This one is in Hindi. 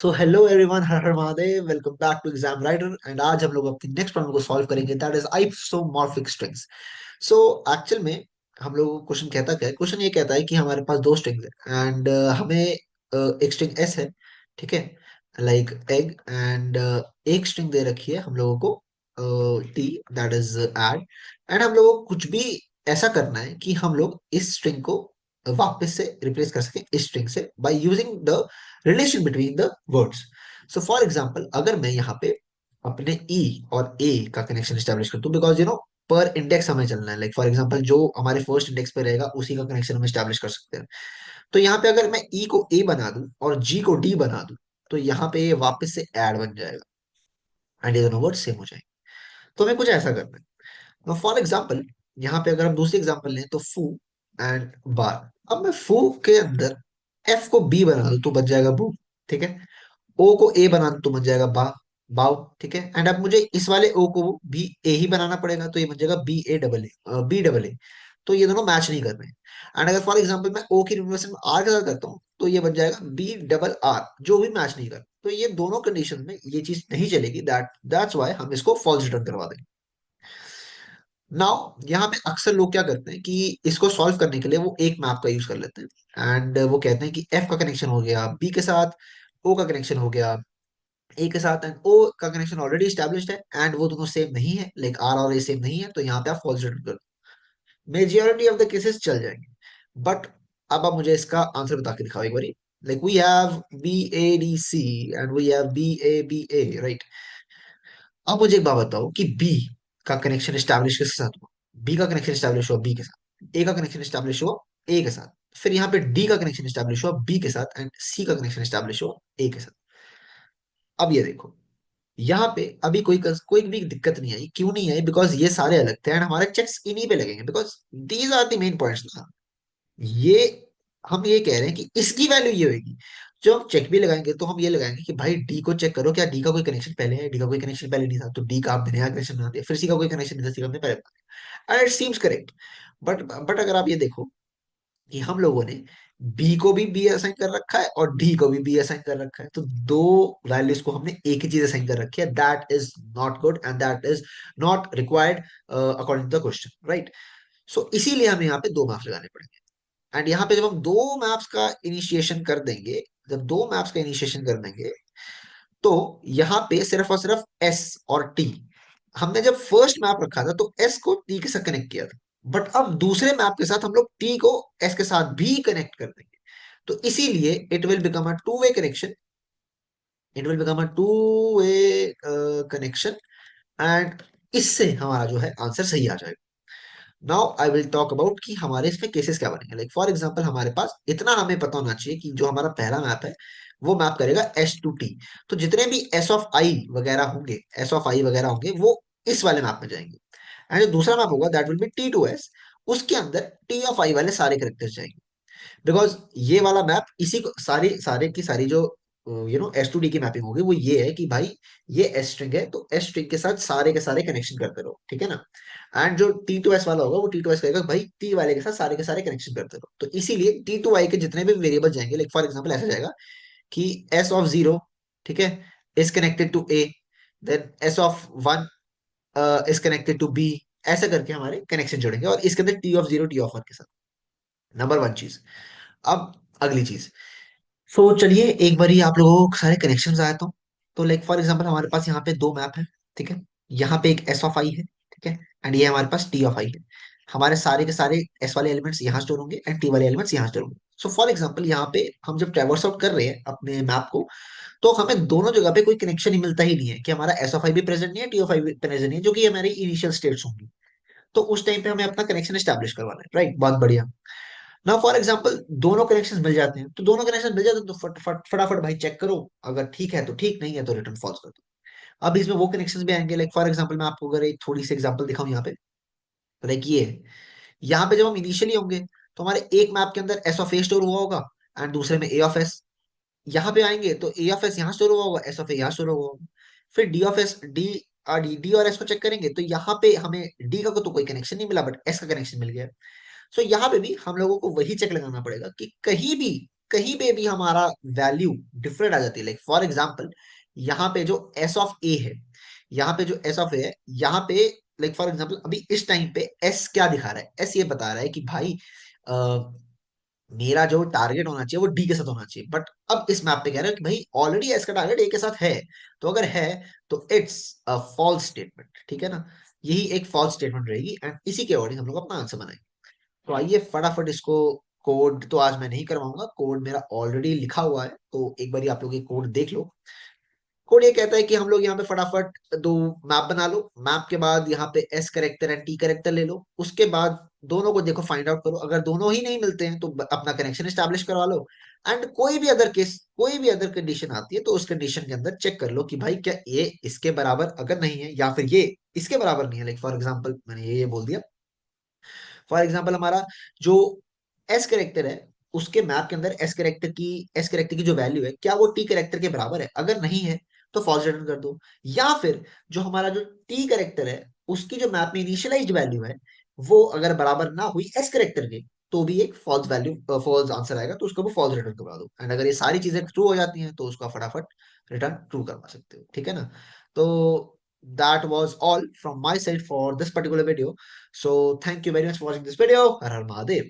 सो हेलो एवरीवन, हर हर Mahadev, welcome back to exam writer. And आज हम लोग अपनी नेक्स्ट प्रॉब्लम को सॉल्व करेंगे, that is isomorphic strings. So actual में हम लोग को क्वेश्चन कहता क्या है? क्वेश्चन ये कहता है कि हमारे पास दो स्ट्रिंग्स है एंड हमें एक स्ट्रिंग एस है, ठीक है, लाइक एग, एंड एक स्ट्रिंग दे रखी है हम लोगों को T, that is add. And हम लोगों को कुछ भी ऐसा करना है कि हम लोग इस स्ट्रिंग को वापस से रिप्लेस कर सकें इस स्ट्रिंग से by using the relation between the words. So for example, अगर मैं यहाँ पे अपने ई और ए का कनेक्शन स्टैब्लिश करता हूँ, बिकॉज पर इंडेक्स हमें चलना है, लाइक फॉर एग्जाम्पल जो हमारे फर्स्ट इंडेक्स पे रहेगा उसी का कनेक्शन हम स्टैब्लिश कर सकते हैं। तो यहाँ पे अगर मैं ई को ए बना दूं और जी को डी बना दूं, तो यहाँ पे ये वापस से ऐड बन जाएगा एंड ये दोनों वर्ड सेम हो जाएंगे। तो हमें कुछ ऐसा करना है। फॉर एग्जाम्पल, यहाँ पे अगर हम दूसरी एग्जाम्पल लें तो फू एंड बार। अब मैं फू के अंदर एफ को बी बना दूं तो बच जाएगा बू, ठीक है। ओ को ए बना दूं तो बन जाएगा बा, बाव, ठीक है। एंड अब मुझे इस वाले ओ को भी ए ही बनाना पड़ेगा, तो ये बन जाएगा B A double A, B double A. तो ये दोनों मैच नहीं कर रहे हैं। एंड अगर फॉर एग्जांपल मैं ओ की रिप्लेसमेंट में आर के साथ करता हूँ तो ये बन जाएगा बी डबल आर, जो भी मैच नहीं कर। तो ये दोनों कंडीशन में ये चीज नहीं चलेगी, दैट्स वाई हम इसको फॉल्स रिटर्न करवा देंगे। नाउ यहाँ पे अक्सर लोग क्या करते हैं कि इसको सॉल्व करने के लिए वो एक मैप का यूज कर लेते हैं एंड वो कहते हैं कि एफ का कनेक्शन हो गया बी के साथ, ओ का कनेक्शन हो गया ए के साथ, एंड ओ का कनेक्शन ऑलरेडी स्टैब्लिश्ड है एंड वो दोनों सेम नहीं है, लाइक आर और ए सेम नहीं है, तो यहाँ पे आप फॉल्स रिटर्न कर दो। मेजॉरिटी ऑफ द केसेस चल जाएंगे। बट अब आप मुझे इसका आंसर बता के दिखाओ एक बारी। Like we have B A D C and we have B A, right. अब मुझे एक बात बताओ कि बी का कनेक्शन स्टैब्लिश किसके साथ हुआ? बी का कनेक्शन स्टैब्लिश हुआ बी के साथ, ए का कनेक्शन स्टैब्लिश हुआ ए के साथ, फिर यहाँ पे डी का कनेक्शन स्टैब्लिश हुआ बी के साथ एंड सी का कनेक्शन स्टैब्लिश हुआ ए के साथ। अब ये देखो, यहाँ पे अभी कोई भी दिक्कत नहीं आई। क्यों नहीं आई? बिकॉज ये सारे अलग थे एंड हमारे चेक्स इन्हीं पे लगेंगे, because these are the main points ना। ये हम ये कह रहे हैं कि इसकी वैल्यू ये होगी। जो हम चेक भी लगाएंगे तो हम ये लगाएंगे कि भाई डी को चेक करो, क्या डी का कोई कनेक्शन पहले है? डी का कोई कनेक्शन पहले नहीं था, तो डी का आपने नया कनेक्शन बना दिया। फिर सी का कोई कनेक्शन नहीं था, सी का आपने पहले बना दिया, and it seems correct. But अगर आप ये देखो कि हम लोगों ने बी को भी बी असाइन कर रखा है और डी को भी बी असाइन कर रखा है, तो दो वैल्यूज को हमने एक ही चीज असाइन कर रखी है, that is not good and that is not required according to the question, right. So इसीलिए हमें यहाँ पे दो मार्क्स लगाने पड़ेंगे। एंड यहाँ पे जब हम दो मैप्स का इनिशिएशन कर देंगे, जब दो मैप्स का इनिशिएशन कर देंगे, तो यहाँ पे सिर्फ और सिर्फ एस और टी। हमने जब फर्स्ट मैप रखा था तो एस को टी के साथ कनेक्ट किया था, बट अब दूसरे मैप के साथ हम लोग टी को एस के साथ भी कनेक्ट कर देंगे। तो इसीलिए it will become a two way connection, it will become a two way connection, and इससे हमारा जो है आंसर सही आ जाएगा। Now I will talk about कि हमारे इसमें केसेस क्या बनेंगे। लाइक फॉर एग्जांपल, हमारे पास इतना हमें पता होना चाहिए कि जो हमारा पहला मैप है वो मैप करेगा एस टू टी। तो जितने भी एस ऑफ आई वगैरह होंगे, एस ऑफ आई वगैरह होंगे, वो इस वाले मैप में जाएंगे। एंड जो दूसरा मैप होगा that will be T to S, उसके अंदर टी ऑफ आई वाले सारे करेक्टर्स जाएंगे। बिकॉज ये वाला मैप इसी को सारी सारे की सारी जो एस टू डी की मैपिंग होगी वो ये है कि भाई ये एस स्ट्रिंग है, तो एस स्ट्रिंग के साथ सारे के सारे कनेक्शन करते रहो, ठीक है ना। एंड जो टी टू एस वाला होगा वो टी टू एस कहेगा भाई टी वाले के साथ सारे के सारे कनेक्शन करते रहो। तो इसीलिए टी टू आई के जितने भी वेरिएबल जाएंगे, लाइक फॉर एग्जाम्पल ऐसा जाएगा कि एस ऑफ जीरो, ठीक है, is connected to A, then S of one is connected to B. ऐसा करके हमारे कनेक्शन जुड़ेंगे और इसके अंदर T of zero T of one के साथ। नंबर वन चीज। अब अगली चीज। सो चलिए एक बारी आप लोगों को सारे कनेक्शन आया तो लाइक फॉर एग्जांपल हमारे पास यहाँ पे दो मैप है, ठीक है। यहाँ पे एक एस ऑफ आई है, ठीक है, एंड ये हमारे पास टी ऑफ आई है। हमारे सारे के सारे एस वाले एलिमेंट्स यहाँ स्टोर होंगे एंड टी वाले एलिमेंट्स यहाँ स्टोर होंगे। सो फॉर एग्जांपल यहाँ पे हम जब ट्रेवर्स आउट कर रहे हैं अपने मैप को, तो हमें दोनों जगह पे कोई कनेक्शन ही मिलता ही नहीं है कि हमारा एस ऑफ आई भी प्रेजेंट नहीं है, टी ऑफ आई भी प्रेजेंट नहीं है, जो कि हमारी इनिशियल स्टेट्स होंगी। तो उस टाइम पे हमें अपना कनेक्शन स्टैब्लिश करवाना है, राइट। बहुत बढ़िया। ना फॉर एग्जांपल दोनों कनेक्शन मिल जाते हैं, तो दोनों कनेक्शन मिल जाते हैं तो फटाफट भाई चेक करो, अगर ठीक है तो ठीक, नहीं है तो रिटर्न फॉल्स कर दो। अब इसमें वो कनेक्शंस भी आएंगे, लाइक फॉर एग्जांपल मैं आपको अगर एक थोड़ी सी एग्जांपल दिखाऊं यहाँ पे, तो लाइक ये है। यहाँ पे जब हम इनिशियली होंगे तो हमारे एक मैप के अंदर एस ऑफ ए स्टोर हुआ होगा एंड दूसरे में ए ऑफ एस। यहाँ पे आएंगे तो ए ऑफ एस यहाँ स्टोर हुआ होगा, एस ऑफ ए यहाँ स्टोर हुआ होगा। फिर D of S D D D और एस को चेक करेंगे तो यहाँ पे हमें डी का तो कोई कनेक्शन नहीं मिला, बट एस का कनेक्शन मिल गया। सो यहाँ पे भी हम लोगों को वही चेक लगाना पड़ेगा कि कहीं भी कहीं पे भी हमारा वैल्यू डिफरेंट आ जाती है, लाइक फॉर एग्जांपल यहाँ पे जो एस ऑफ ए है, यहाँ पे जो एस ऑफ ए है, यहाँ पे लाइक फॉर एग्जांपल अभी इस टाइम पे एस क्या दिखा रहा है, एस ये बता रहा है कि भाई मेरा जो टारगेट होना चाहिए वो डी के साथ होना चाहिए, बट अब इस मैप पे कह रहे हो कि भाई ऑलरेडी एस का टारगेट ए के साथ है, तो अगर है तो इट्स अ फॉल्स स्टेटमेंट, ठीक है ना। यही एक फॉल्स स्टेटमेंट रहेगी एंड इसी के अकॉर्डिंग हम लोग अपना आंसर बनाएंगे। तो आइए फटाफट इसको, कोड तो आज मैं नहीं करवाऊंगा, कोड मेरा ऑलरेडी लिखा हुआ है, तो एक बार आप लोग ये कोड देख लो। कोड ये कहता है कि हम लोग यहाँ पे फटाफट दो मैप बना लो, मैप के बाद यहाँ पे S character and T character ले लो, उसके बाद दोनों को देखो फाइंड आउट करो, अगर दोनों ही नहीं मिलते हैं तो अपना कनेक्शन स्टैब्लिश करवा लो। एंड कोई भी अदर केस, कोई भी अदर कंडीशन आती है तो उस कंडीशन के अंदर चेक कर लो कि भाई क्या ये इसके बराबर अगर नहीं है या फिर ये इसके बराबर नहीं है, लाइक फॉर एग्जाम्पल मैंने ये बोल दिया, फॉर एग्जाम्पल हमारा जो एस करेक्टर है उसके मैप के अंदर एस करेक्टर की जो वैल्यू है क्या वो टी करेक्टर के बराबर है, अगर नहीं है तो फॉल्स रिटर्न कर दो। या फिर जो हमारा जो टी करेक्टर है उसकी जो मैप में इनिशियलाइज्ड वैल्यू है वो अगर बराबर ना हुई एस करेक्टर के, तो भी एक फॉल्स वैल्यू फॉल्स आंसर आएगा, तो उसको भी फॉल्स रिटर्न करवा दो। एंड अगर ये सारी चीजें ट्रू हो जाती हैं तो उसको आप फटाफट रिटर्न ट्रू करवा सकते हो, ठीक है ना। तो that was all from my side for this particular video. So thank you very much for watching this video. Har Har Mahadev.